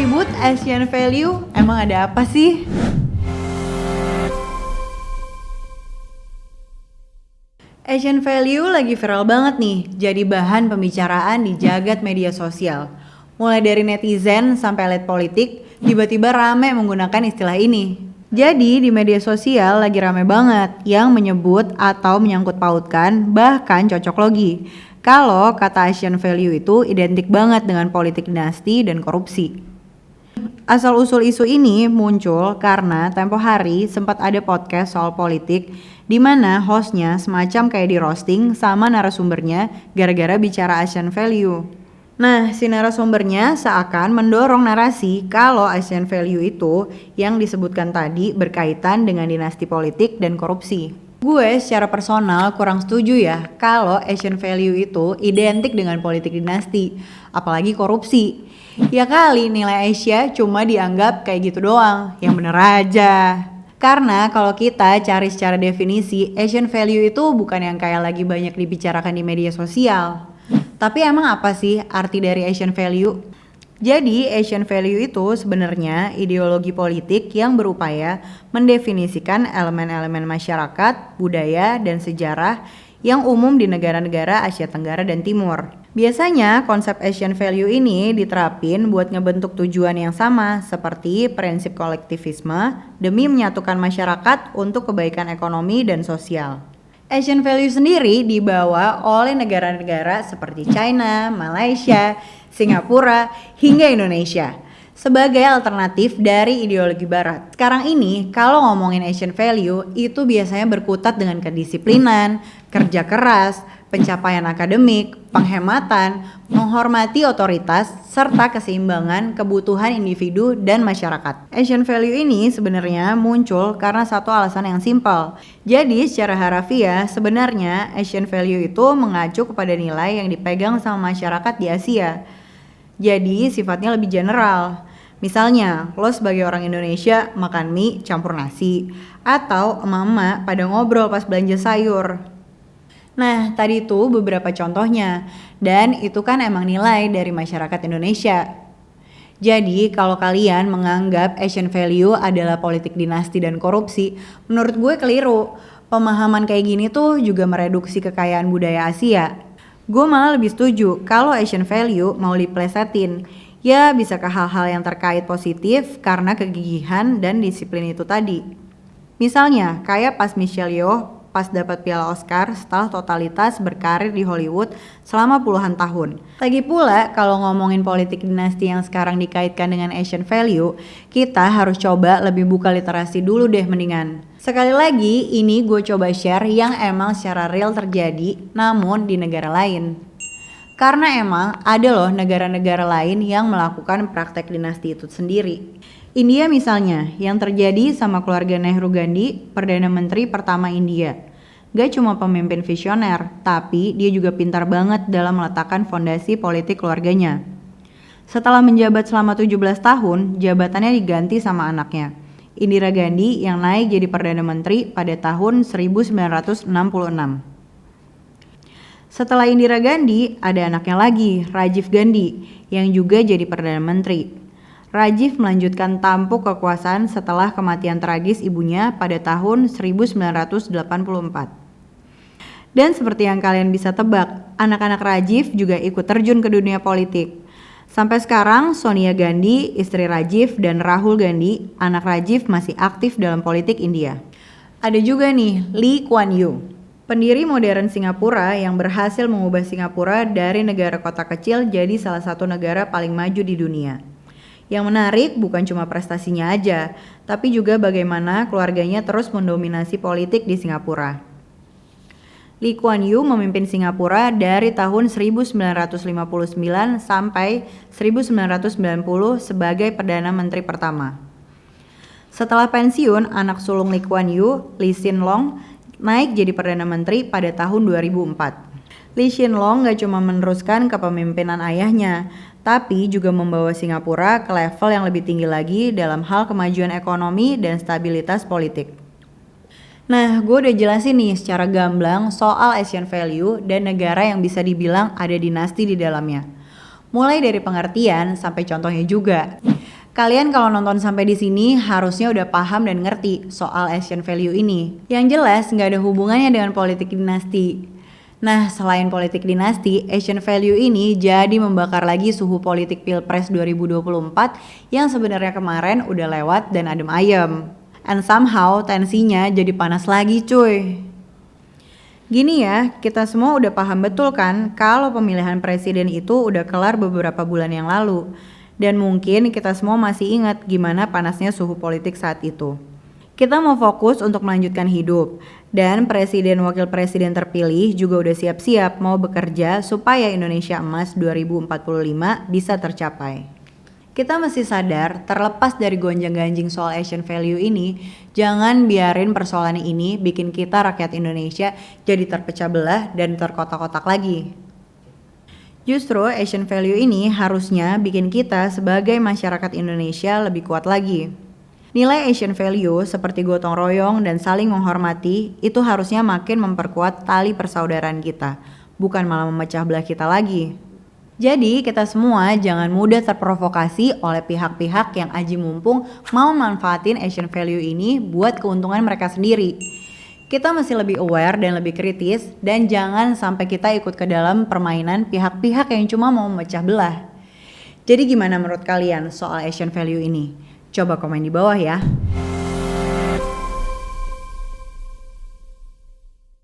ribut Asian Value? Emang ada apa sih? Asian Value lagi viral banget nih, jadi bahan pembicaraan di jagat media sosial. Mulai dari netizen sampai elit politik, tiba-tiba rame menggunakan istilah ini. Jadi di media sosial lagi rame banget yang menyebut atau menyangkut pautkan, bahkan cocok logi. Kalau kata Asian Value itu identik banget dengan politik dinasti dan korupsi. Asal-usul isu ini muncul karena tempo hari sempat ada podcast soal politik di mana hostnya semacam kayak di roasting sama narasumbernya gara-gara bicara Asian Value. Nah, si narasumbernya seakan mendorong narasi kalau Asian Value itu yang disebutkan tadi berkaitan dengan dinasti politik dan korupsi. Gue secara personal kurang setuju ya kalau Asian Value itu identik dengan politik dinasti, apalagi korupsi. Ya kali nilai Asia cuma dianggap kayak gitu doang, yang bener aja. Karena kalau kita cari secara definisi, Asian Value itu bukan yang kayak lagi banyak dibicarakan di media sosial. Tapi emang apa sih arti dari Asian Value? Jadi Asian Value itu sebenarnya ideologi politik yang berupaya mendefinisikan elemen-elemen masyarakat, budaya, dan sejarah yang umum di negara-negara Asia Tenggara dan Timur. Biasanya konsep Asian Value ini diterapin buat ngebentuk tujuan yang sama seperti prinsip kolektivisme demi menyatukan masyarakat untuk kebaikan ekonomi dan sosial. Asian Value sendiri dibawa oleh negara-negara seperti China, Malaysia, Singapura, hingga Indonesia sebagai alternatif dari ideologi barat. Sekarang ini kalau ngomongin Asian Value itu biasanya berkutat dengan kedisiplinan, kerja keras, pencapaian akademik, penghematan, menghormati otoritas, serta keseimbangan kebutuhan individu dan masyarakat. Asian Value ini sebenarnya muncul karena satu alasan yang simpel. Jadi secara harafiah sebenarnya Asian Value itu mengacu kepada nilai yang dipegang sama masyarakat di Asia. Jadi sifatnya lebih general. Misalnya, lo sebagai orang Indonesia makan mie campur nasi, atau emak-emak pada ngobrol pas belanja sayur. Nah, tadi itu beberapa contohnya, dan itu kan emang nilai dari masyarakat Indonesia. Jadi, kalau kalian menganggap Asian Value adalah politik dinasti dan korupsi, menurut gue keliru. Pemahaman kayak gini tuh juga mereduksi kekayaan budaya Asia. Gue malah lebih setuju kalau Asian Value mau diplesetin. Ya bisa ke hal-hal yang terkait positif karena kegigihan dan disiplin itu tadi. Misalnya kayak pas Michelle Yeoh pas dapat piala Oscar setelah totalitas berkarir di Hollywood selama puluhan tahun. Lagi pula kalau ngomongin politik dinasti yang sekarang dikaitkan dengan Asian Value, kita harus coba lebih buka literasi dulu deh mendingan. Sekali lagi ini gue coba share yang emang secara real terjadi namun di negara lain. Karena emang ada loh negara-negara lain yang melakukan praktek dinasti itu sendiri. India misalnya, yang terjadi sama keluarga Nehru Gandhi, Perdana Menteri pertama India. Gak cuma pemimpin visioner, tapi dia juga pintar banget dalam meletakkan fondasi politik keluarganya. Setelah menjabat selama 17 tahun, jabatannya diganti sama anaknya, Indira Gandhi yang naik jadi Perdana Menteri pada tahun 1966. Setelah Indira Gandhi, ada anaknya lagi, Rajiv Gandhi, yang juga jadi Perdana Menteri. Rajiv melanjutkan tampuk kekuasaan setelah kematian tragis ibunya pada tahun 1984. Dan seperti yang kalian bisa tebak, anak-anak Rajiv juga ikut terjun ke dunia politik. Sampai sekarang, Sonia Gandhi, istri Rajiv, dan Rahul Gandhi, anak Rajiv masih aktif dalam politik India. Ada juga nih, Lee Kuan Yew, pendiri modern Singapura yang berhasil mengubah Singapura dari negara kota kecil jadi salah satu negara paling maju di dunia. Yang menarik bukan cuma prestasinya aja, tapi juga bagaimana keluarganya terus mendominasi politik di Singapura. Lee Kuan Yew memimpin Singapura dari tahun 1959 sampai 1990 sebagai Perdana Menteri pertama. Setelah pensiun, anak sulung Lee Kuan Yew, Lee Hsien Loong, naik jadi Perdana Menteri pada tahun 2004. Lee Hsien Loong gak cuma meneruskan kepemimpinan ayahnya, tapi juga membawa Singapura ke level yang lebih tinggi lagi dalam hal kemajuan ekonomi dan stabilitas politik. Nah, gue udah jelasin nih secara gamblang soal Asian Value dan negara yang bisa dibilang ada dinasti di dalamnya. Mulai dari pengertian sampai contohnya juga. Kalian kalau nonton sampai di sini harusnya udah paham dan ngerti soal Asian value ini. Yang jelas nggak ada hubungannya dengan politik dinasti. Nah, selain politik dinasti, Asian value ini jadi membakar lagi suhu politik Pilpres 2024 yang sebenarnya kemarin udah lewat dan adem ayem. And somehow tensinya jadi panas lagi cuy. Gini ya, kita semua udah paham betul kan kalau pemilihan presiden itu udah kelar beberapa bulan yang lalu. Dan mungkin kita semua masih ingat gimana panasnya suhu politik saat itu. Kita mau fokus untuk melanjutkan hidup. Dan presiden wakil presiden terpilih juga udah siap-siap mau bekerja supaya Indonesia Emas 2045 bisa tercapai. Kita mesti sadar, terlepas dari gonjang-ganjing soal Asian value ini, jangan biarin persoalan ini bikin kita rakyat Indonesia jadi terpecah belah dan terkotak-kotak lagi. Justru Asian value ini harusnya bikin kita sebagai masyarakat Indonesia lebih kuat lagi. Nilai Asian value seperti gotong royong dan saling menghormati itu harusnya makin memperkuat tali persaudaraan kita, bukan malah memecah belah kita lagi. Jadi kita semua jangan mudah terprovokasi oleh pihak-pihak yang aji mumpung mau manfaatin Asian value ini buat keuntungan mereka sendiri. Kita mesti lebih aware dan lebih kritis dan jangan sampai kita ikut ke dalam permainan pihak-pihak yang cuma mau memecah belah. Jadi gimana menurut kalian soal Asian value ini? Coba komen di bawah ya.